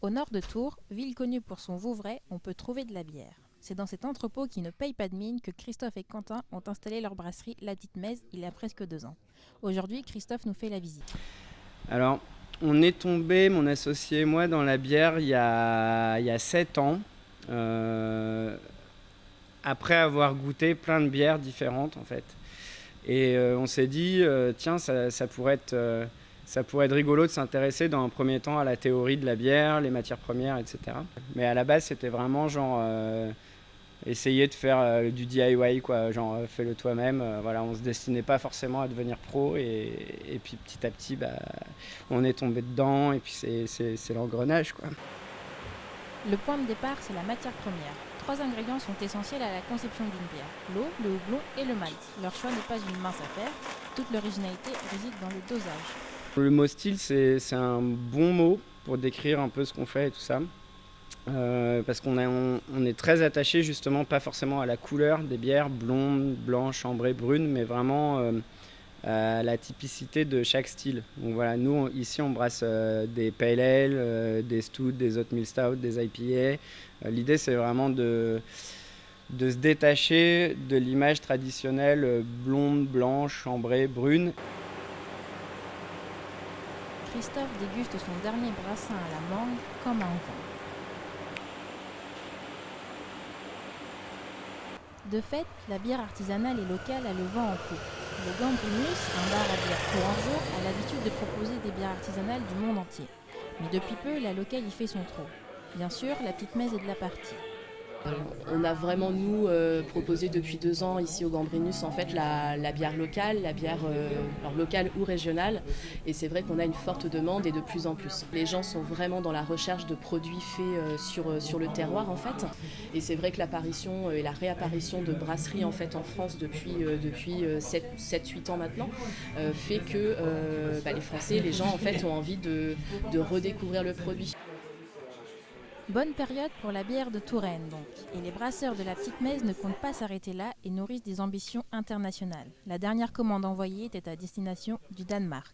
Au nord de Tours, ville connue pour son Vouvray, on peut trouver de la bière. C'est dans cet entrepôt qui ne paye pas de mine que Christophe et Quentin ont installé leur brasserie La Petite Mèze il y a presque 2 ans. Aujourd'hui, Christophe nous fait la visite. Alors, on est tombé, mon associé et moi, dans la bière il y a 7 ans, euh, après avoir goûté plein de bières différentes en fait. Et on s'est dit, tiens, ça pourrait être rigolo de s'intéresser dans un premier temps à la théorie de la bière, les matières premières, etc. Mais à la base, c'était vraiment genre essayer de faire du DIY, quoi, genre fais-le toi-même. Voilà, on se destinait pas forcément à devenir pro et puis petit à petit, bah, on est tombé dedans et puis c'est l'engrenage, quoi. Le point de départ, c'est la matière première. 3 ingrédients sont essentiels à la conception d'une bière. L'eau, le houblon et le malt. Leur choix n'est pas une mince affaire. Toute l'originalité réside dans le dosage. Le mot style, c'est un bon mot pour décrire un peu ce qu'on fait et tout ça. Parce on est très attaché justement pas forcément à la couleur des bières, blondes, blanches, ambrées, brunes, mais vraiment à la typicité de chaque style. Donc voilà, nous ici on brasse des pale ale, des stouts, des oatmeal stout, des IPA. L'idée c'est vraiment de se détacher de l'image traditionnelle blonde, blanche, ambrée, brune. Christophe déguste son dernier brassin à la mangue comme un vin. De fait, la bière artisanale et locale a le vent en poupe. Le Gambrinus, un bar à bière Tourangeau, a l'habitude de proposer des bières artisanales du monde entier. Mais depuis peu, la locale y fait son trou. Bien sûr, la Petite Mèze est de la partie. On a vraiment, nous, proposé depuis 2 ans ici au Gambrinus en fait, la bière locale, la bière alors locale ou régionale. Et c'est vrai qu'on a une forte demande et de plus en plus. Les gens sont vraiment dans la recherche de produits faits sur le terroir en fait. Et c'est vrai que l'apparition et la réapparition de brasseries en fait en France depuis 7-8 ans maintenant fait que les Français, les gens en fait ont envie de redécouvrir le produit. Bonne période pour la bière de Touraine donc. Et les brasseurs de la Petite Mèze ne comptent pas s'arrêter là et nourrissent des ambitions internationales. La dernière commande envoyée était à destination du Danemark.